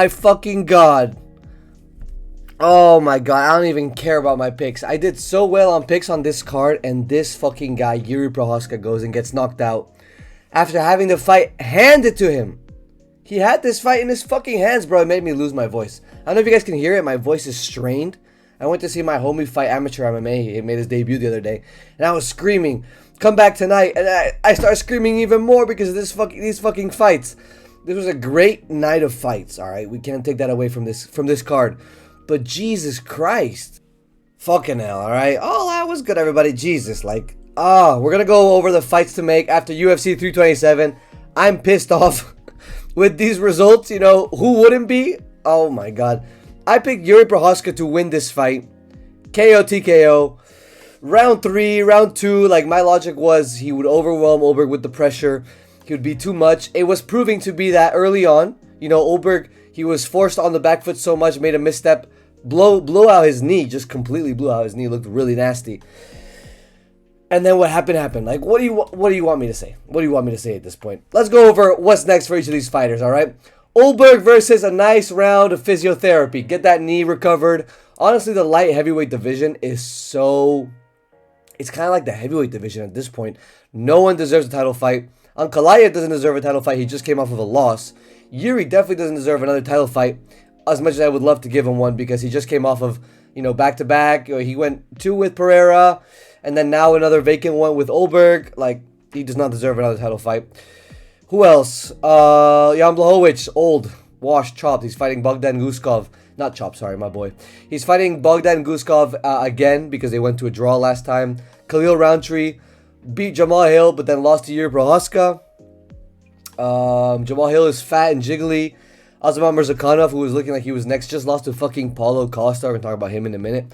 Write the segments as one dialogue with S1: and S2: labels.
S1: my fucking god. Oh my god, I don't even care about my picks. I did so well on picks on this card, and this fucking guy, Jiri Prochazka, goes and gets knocked out after having the fight handed to him. He had this fight in his fucking hands, bro. It made me lose my voice. I don't know if you guys can hear it. My voice is strained. I went to see my homie fight amateur MMA. He made his debut the other day, and I was screaming, "Come back tonight!" And I started screaming even more because of these fucking fights. This was a great night of fights. All right, we can't take that away from this card. But Jesus Christ, fucking hell! All right, all that was good, everybody. Jesus, like, we're gonna go over the fights to make after UFC 327. I'm pissed off with these results. You know who wouldn't be? Oh my god. I picked Jiri Prochazka to win this fight. KO TKO. Round 3, round 2, like my logic was he would overwhelm Ulberg with the pressure. He would be too much. It was proving to be that early on. You know, Ulberg, he was forced on the back foot so much, made a misstep, blew out his knee, just completely blew out his knee, looked really nasty. And then what happened. Like, what do you want me to say? What do you want me to say at this point? Let's go over what's next for each of these fighters, all right? Ulberg versus a nice round of physiotherapy. Get that knee recovered. Honestly, the light heavyweight division is so... It's kind of like the heavyweight division at this point. No one deserves a title fight. Ankalaev doesn't deserve a title fight. He just came off of a loss. Jiri definitely doesn't deserve another title fight, as much as I would love to give him one, because he just came off of, you know, back-to-back. He went 2 with Pereira, and then now another vacant one with Ulberg. Like, he does not deserve another title fight. Who else? Jan Blachowicz, old, washed, chopped. He's fighting Bogdan Guskov. Not chopped, sorry, my boy. He's fighting Bogdan Guskov again because they went to a draw last time. Khalil Rountree beat Jamal Hill, but then lost to Jiri Prochazka. Jamal Hill is fat and jiggly. Azamat Mirzakhanov, who was looking like he was next, just lost to fucking Paulo Costa. We're going to talk about him in a minute.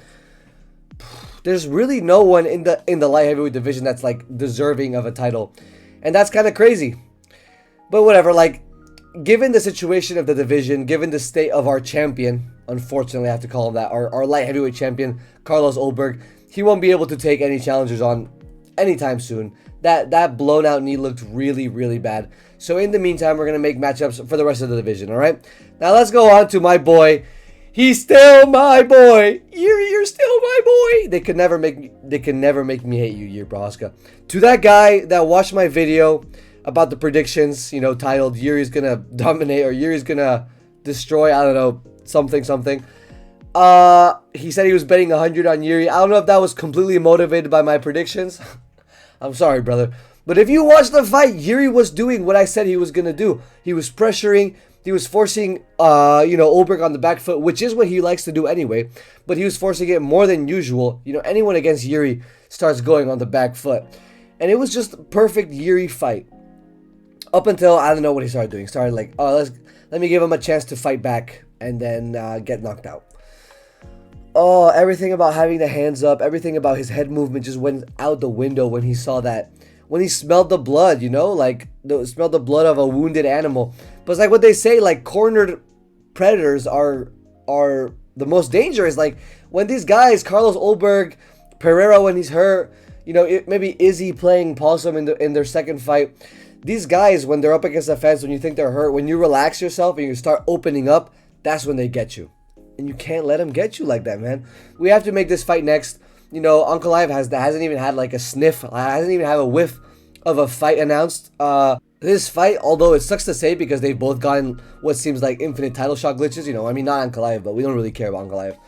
S1: There's really no one in the light heavyweight division that's like deserving of a title. And that's kind of crazy. But whatever, like, given the situation of the division, given the state of our champion, unfortunately I have to call him that, our light heavyweight champion, Carlos Ulberg, he won't be able to take any challengers on anytime soon. That blown out knee looked really, really bad. So in the meantime, we're going to make matchups for the rest of the division, alright? Now let's go on to my boy. He's still my boy. You're still my boy. They can never make me hate you, Jiri Prochazka. To that guy that watched my video about the predictions, you know, titled Yuri's gonna dominate or Yuri's gonna destroy, I don't know, something. He said he was betting 100 on Jiri. I don't know if that was completely motivated by my predictions. I'm sorry, brother. But if you watch the fight, Jiri was doing what I said he was gonna do. He was pressuring, he was forcing, Ulberg on the back foot, which is what he likes to do anyway. But he was forcing it more than usual. You know, anyone against Jiri starts going on the back foot. And it was just a perfect Jiri fight. Up until, I don't know what he started doing. He started like, oh, let me give him a chance to fight back and then get knocked out. Oh, everything about having the hands up, everything about his head movement just went out the window when he saw that. When he smelled the blood, you know, like, smelled the blood of a wounded animal. But it's like what they say, like, cornered predators are the most dangerous. Like, when these guys, Carlos Ulberg, Pereira when he's hurt, you know, maybe Izzy playing possum in their second fight. These guys, when they're up against the fence, when you think they're hurt, when you relax yourself and you start opening up, that's when they get you. And you can't let them get you like that, man. We have to make this fight next. You know, Ankalaev hasn't even had like a sniff, hasn't even had a whiff of a fight announced. This fight, although it sucks to say because they've both gotten what seems like infinite title shot glitches, you know, I mean, not Ankalaev, but we don't really care about Ankalaev.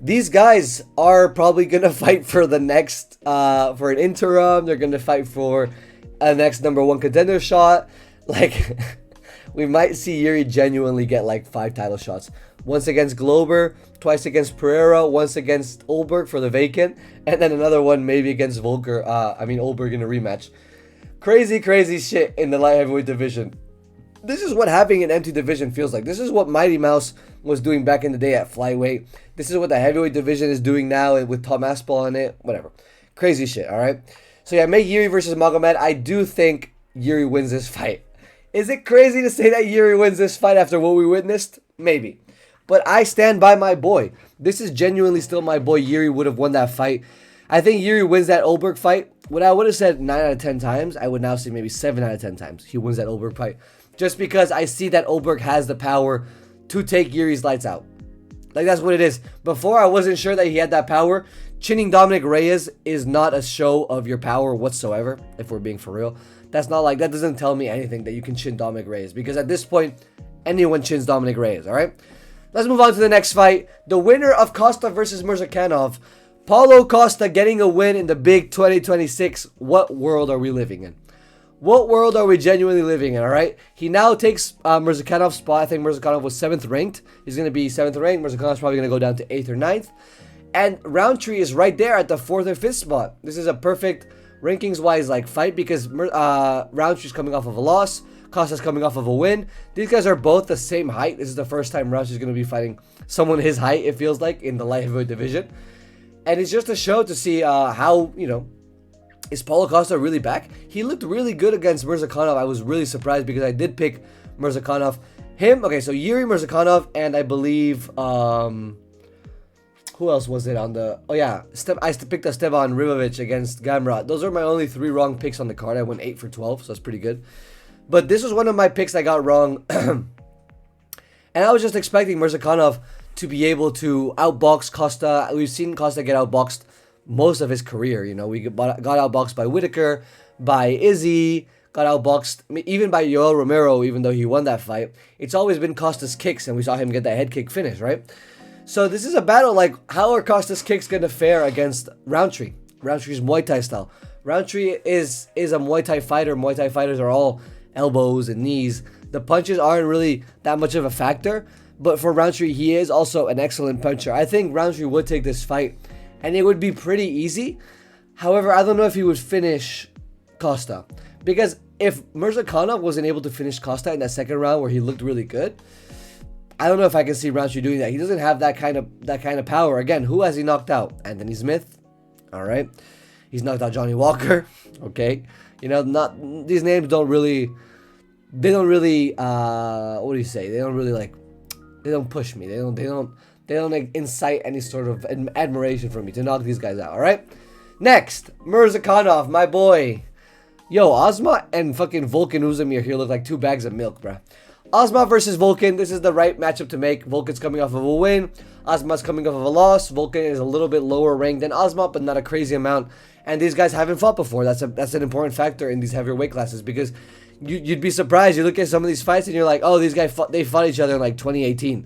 S1: These guys are probably going to fight for the next, for an interim. They're going to fight for a next #1 contender shot. Like, we might see Jiri genuinely get like 5 title shots. Once against Glover, twice against Pereira, once against Ulberg for the vacant, and then another one maybe against Ulberg in a rematch. Crazy shit in the light heavyweight division. This is what having an empty division feels like. This is what Mighty Mouse was doing back in the day at flyweight. This is what the heavyweight division is doing now with Tom Aspinall in it. Whatever. Crazy shit, alright? So yeah, make Jiri versus Magomed. I do think Jiri wins this fight. Is it crazy to say that Jiri wins this fight after what we witnessed? Maybe. But I stand by my boy. This is genuinely still my boy. Jiri would have won that fight. I think Jiri wins that Ulberg fight. What I would have said 9 out of 10 times, I would now say maybe 7 out of 10 times he wins that Ulberg fight. Just because I see that Ulberg has the power to take Yuri's lights out. Like, that's what it is. Before, I wasn't sure that he had that power. Chinning Dominic Reyes is not a show of your power whatsoever, if we're being for real. That's not like, that doesn't tell me anything that you can chin Dominic Reyes, because at this point, anyone chins Dominic Reyes, all right? Let's move on to the next fight. The winner of Costa versus Murzakanov. Paulo Costa getting a win in the big 2026. What world are we living in? What world are we genuinely living in, all right? He now takes Murzacanov's spot. I think Murzakanov was 7th ranked. He's going to be 7th ranked. Murzacanov's probably going to go down to 8th or 9th. And Rountree is right there at the 4th or 5th spot. This is a perfect rankings-wise like fight because Rountree's coming off of a loss. Costa's coming off of a win. These guys are both the same height. This is the first time Rountree's going to be fighting someone his height, it feels like, in the light heavyweight division. And it's just a show to see how, you know, is Paulo Costa really back? He looked really good against Murzakanov. I was really surprised because I did pick Murzakanov. Okay, so Jiri Murzakanov and I believe, who else was it on the, oh yeah, I picked Esteban Ribovic against Gamrot. Those are my only 3 wrong picks on the card. I went 8 for 12, so that's pretty good. But this was one of my picks I got wrong. And I was just expecting Murzakanov to be able to outbox Costa. We've seen Costa get outboxed most of his career. You know, we got outboxed by Whitaker, by Izzy, got outboxed even by Yoel Romero, even though he won that fight. It's always been Costa's kicks, and we saw him get that head kick finish, right? So this is a battle like, how are Costa's kicks going to fare against Rountree? Rountree's Muay Thai style. Rountree is a Muay Thai fighter. Muay Thai fighters are all elbows and knees. The punches aren't really that much of a factor, but for Rountree, he is also an excellent puncher. I think Rountree would take this fight, and it would be pretty easy. However, I don't know if he would finish Costa, because if Murzakanov wasn't able to finish Costa in that second round where he looked really good, I don't know if I can see Rountree doing that. He doesn't have that kind of power. Again, who has he knocked out? Anthony Smith. All right, he's knocked out Johnny Walker. Okay, you know, not these names don't really. They don't really. What do you say? They don't really like. They don't push me. They don't like, incite any sort of admiration for me to knock these guys out. All right. Next, Murzakanov, my boy. Yo, Azamat and fucking Volkan Oezdemir here look like 2 bags of milk, bruh. Azamat versus Volkan. This is the right matchup to make. Volkan's coming off of a win. Azamat's coming off of a loss. Volkan is a little bit lower ranked than Azamat, but not a crazy amount. And these guys haven't fought before. That's an important factor in these heavier weight classes, because you'd be surprised. You look at some of these fights and you're like, oh, these guys they fought each other in like 2018,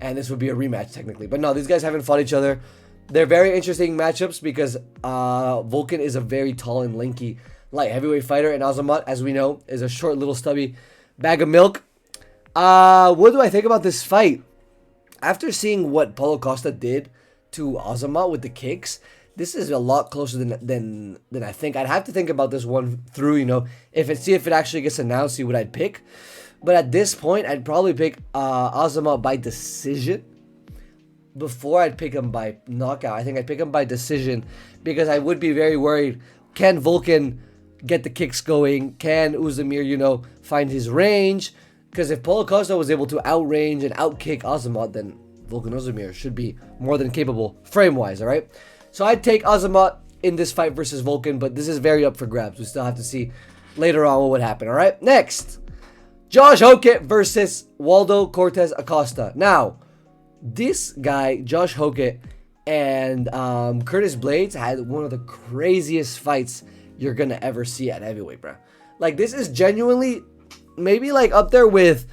S1: and this would be a rematch technically. But no, these guys haven't fought each other. They're very interesting matchups because Volkan is a very tall and lanky light heavyweight fighter, and Azamat, as we know, is a short little stubby bag of milk. What do I think about this fight? After seeing what Paulo Costa did to Azamat with the kicks, this is a lot closer than I think. I'd have to think about this one through, you know, see if it actually gets announced, see what I'd pick. But at this point, I'd probably pick Azamat by decision before I'd pick him by knockout. I think I'd pick him by decision because I would be very worried. Can Volkan get the kicks going? Can Oezdemir, you know, find his range? Because if Paulo Costa was able to outrange and outkick Azamat, then Volkan Oezdemir should be more than capable frame-wise, all right? So I'd take Azamat in this fight versus Volkan, but this is very up for grabs. We still have to see later on what would happen, all right? Next, Josh Hokit versus Waldo Cortez Acosta. Now, this guy, Josh Hokit, and Curtis Blaydes had one of the craziest fights you're going to ever see at heavyweight, bro. Like, this is genuinely maybe like up there with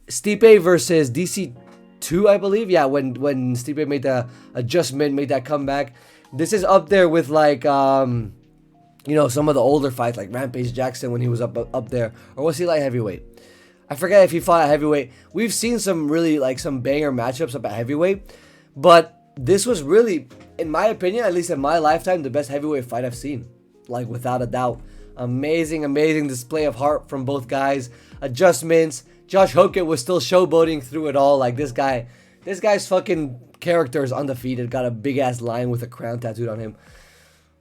S1: Stipe versus DC2, I believe. Yeah, when Stipe made the adjustment, made that comeback. This is up there with like, you know, some of the older fights like Rampage Jackson when he was up there. Or was he light heavyweight? I forget if he fought at heavyweight. We've seen some really like some banger matchups up at heavyweight. But this was really, in my opinion, at least in my lifetime, the best heavyweight fight I've seen. Like, without a doubt. Amazing display of heart from both guys. Adjustments. Josh Hokit was still showboating through it all. Like, this guy's fucking character is undefeated. Got a big ass lion with a crown tattooed on him.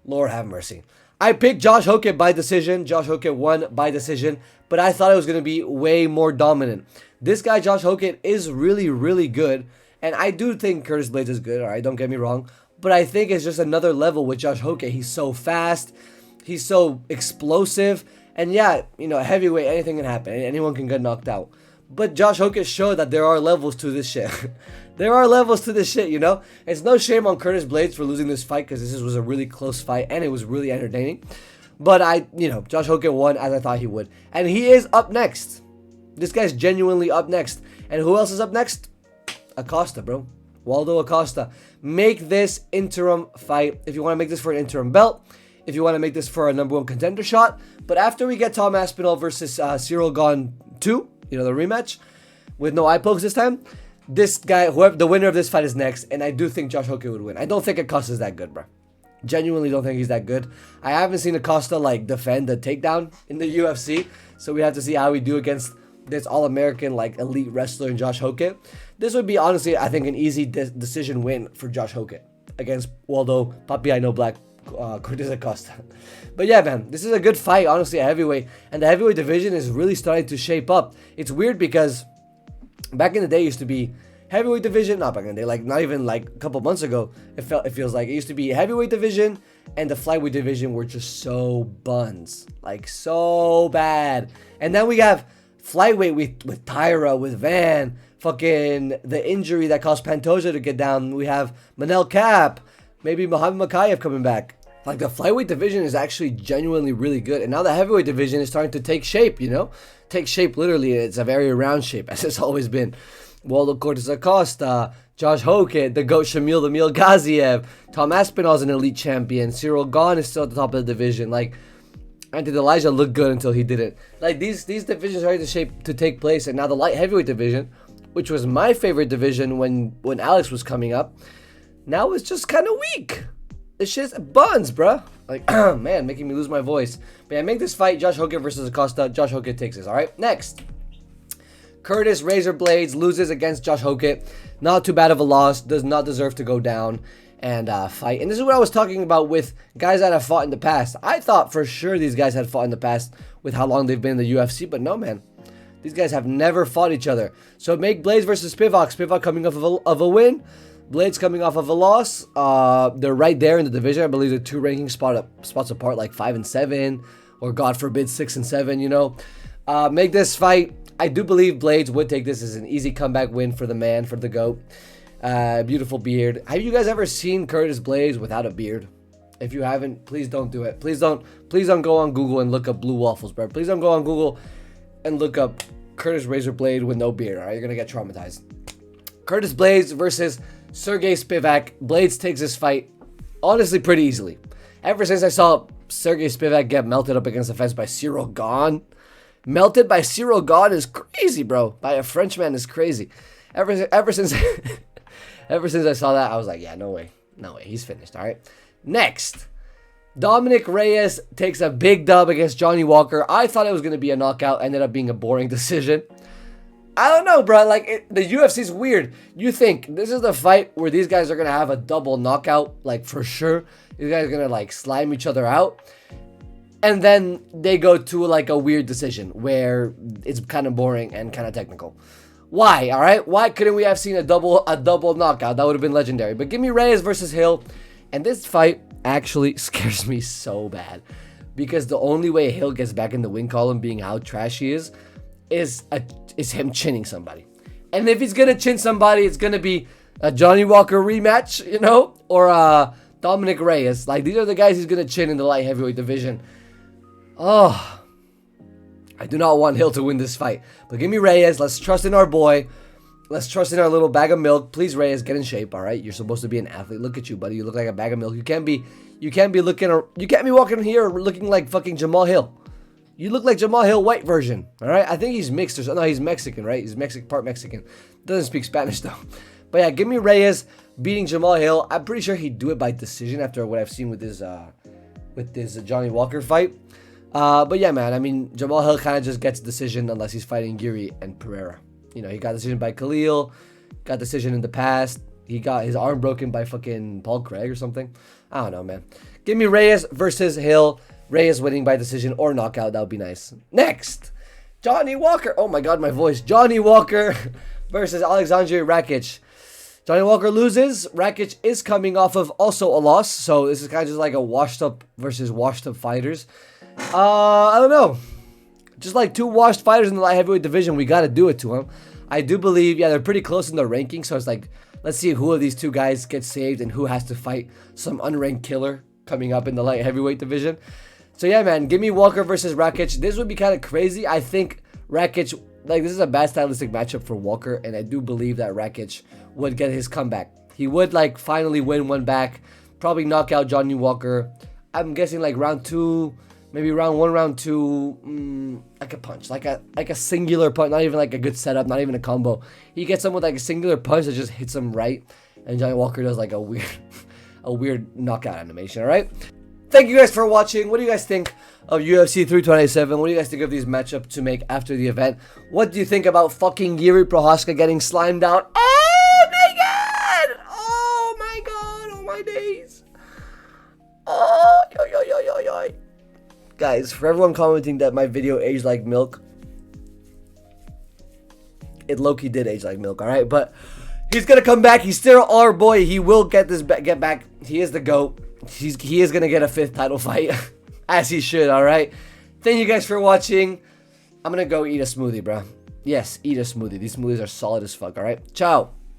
S1: Lord have mercy. I picked Josh Hokit by decision. Josh Hokit won by decision, but I thought it was going to be way more dominant. This guy, Josh Hokit, is really, really good, and I do think Curtis Blaydes is good, alright, don't get me wrong, but I think it's just another level with Josh Hokit. He's so fast, he's so explosive, and yeah, you know, heavyweight, anything can happen. Anyone can get knocked out. But Josh Hokit showed that there are levels to this shit. There are levels to this shit, you know? It's no shame on Curtis Blaydes for losing this fight because this was a really close fight and it was really entertaining. But Josh Hokit won as I thought he would. And he is up next. This guy's genuinely up next. And who else is up next? Acosta, bro. Waldo Acosta. Make this interim fight. If you want to make this for an interim belt. If you want to make this for a #1 contender shot. But after we get Tom Aspinall versus Cyril Gane 2, the rematch, with no eye pokes this time, this guy, the winner of this fight is next, and I do think Josh Hokit would win. I don't think Acosta is that good, bro. Genuinely don't think he's that good. I haven't seen Acosta defend the takedown in the UFC, so we have to see how we do against this all-American elite wrestler in Josh Hokit. This would be honestly, I think, an easy decision win for Josh Hokit against Waldo Papi I know Black Cortez Acosta. But yeah, man, this is a good fight, honestly, at heavyweight, and the heavyweight division is really starting to shape up. It's weird because back in the day, it used to be heavyweight division, not back in the day, not even a couple months ago, it feels like it used to be heavyweight division and the flyweight division were just so buns, so bad. And then we have flyweight with Tyra, with Van, fucking the injury that caused Pantoja to get down. We have Manel Cap, maybe Magomed Ankalaev coming back. The flyweight division is actually genuinely really good. And now the heavyweight division is starting to take shape, Take shape literally. It's a very round shape, as it's always been. Waldo Cortez Acosta, Josh Hokit, the GOAT Shamil the Meal Gaziev, Tom Aspinall's an elite champion, Cyril Gane is still at the top of the division. Anthony Elijah looked good until he didn't. These divisions are starting to take place, and now the light heavyweight division, which was my favorite division when Alex was coming up, now it's just kind of weak. This shit's buns, bruh. Man, making me lose my voice. But yeah, make this fight, Josh Hokit versus Acosta. Josh Hokit takes this, alright? Next. Curtis Razor Blaydes loses against Josh Hokit. Not too bad of a loss. Does not deserve to go down and fight. And this is what I was talking about with guys that have fought in the past. I thought for sure these guys had fought in the past with how long they've been in the UFC. But no, man. These guys have never fought each other. So make Blaydes versus Spivac. Spivac coming off of a win. Blaydes coming off of a loss. They're right there in the division. I believe they're 2 ranking spots apart, 5 and 7, or God forbid 6 and 7. Make this fight. I do believe Blaydes would take this as an easy comeback win for the man, for the GOAT. Beautiful beard. Have you guys ever seen Curtis Blaydes without a beard? If you haven't, please don't do it. Please don't go on Google and look up blue waffles, bro. Please don't go on Google and look up Curtis Razor Blaydes with no beard. All right, you're gonna get traumatized. Curtis Blaydes versus Sergey Spivac. Blaydes takes this fight honestly pretty easily. Ever since I saw Sergey Spivac get melted up against the fence by Cyril Gane. Melted by Cyril Gane is crazy, bro. By a Frenchman is crazy. Ever since I saw that, I was like, yeah, no way. No way. He's finished, all right? Next. Dominic Reyes takes a big dub against Johnny Walker. I thought it was going to be a knockout. Ended up being a boring decision. I don't know, bro. The UFC's weird. You think this is the fight where these guys are going to have a double knockout, for sure. These guys are going to, slime each other out. And then they go to, a weird decision where it's kind of boring and kind of technical. Why, all right? Why couldn't we have seen a double knockout? That would have been legendary. But give me Reyes versus Hill. And this fight actually scares me so bad. Because the only way Hill gets back in the win column, being how trash he is him chinning somebody. And if he's going to chin somebody, it's going to be a Johnny Walker rematch, or Dominic Reyes. These are the guys he's going to chin in the light heavyweight division. Oh, I do not want Hill to win this fight. But give me Reyes. Let's trust in our boy. Let's trust in our little bag of milk. Please, Reyes, get in shape, all right? You're supposed to be an athlete. Look at you, buddy. You look like a bag of milk. You can't be walking here looking like fucking Jamal Hill. You look like Jamal Hill white version, all right? I think he's mixed or something. No, he's Mexican, right? He's part Mexican. Doesn't speak Spanish, though. But yeah, give me Reyes beating Jamal Hill. I'm pretty sure he'd do it by decision after what I've seen with this Johnny Walker fight. But yeah, man, I mean, Jamal Hill kind of just gets a decision unless he's fighting Jiri and Pereira. He got a decision by Khalil, got decision in the past. He got his arm broken by fucking Paul Craig or something. I don't know, man. Give me Reyes versus Hill. Reyes winning by decision or knockout. That would be nice. Next, Johnny Walker. Oh my God, my voice. Johnny Walker versus Alexander Rakic. Johnny Walker loses. Rakic is coming off of also a loss. So this is kind of just like a washed up versus washed up fighters. I don't know. Just like two washed fighters in the light heavyweight division, we got to do it to him. I do believe, yeah, they're pretty close in the ranking, so it's like, let's see who of these two guys gets saved and who has to fight some unranked killer coming up in the light heavyweight division. So yeah, man, give me Walker versus Rakic. This would be kind of crazy. I think Rakic, like, this is a bad stylistic matchup for Walker, and I do believe that Rakic would get his comeback. He would, like, finally win one back, probably knock out Johnny Walker. I'm guessing, like, round 2, maybe round 1, round 2, like a punch, like a singular punch, not even like a good setup, not even a combo. He gets him with like a singular punch that just hits him right, and Johnny Walker does like a weird knockout animation. All right. Thank you guys for watching. What do you guys think of UFC 327? What do you guys think of these matchups to make after the event? What do you think about fucking Jiri Prochazka getting slimed out? Oh my god! Oh my god! Oh my days! Oh yo yo yo yo yo! Guys, for everyone commenting that my video aged like milk, it low-key did age like milk, all right? But he's gonna come back. He's still our boy. He will get back. He is the GOAT. He is gonna get a 5th title fight, as he should. All right. Thank you guys for watching. I'm gonna go eat a smoothie, bro. Yes, eat a smoothie. These smoothies are solid as fuck. All right. Ciao.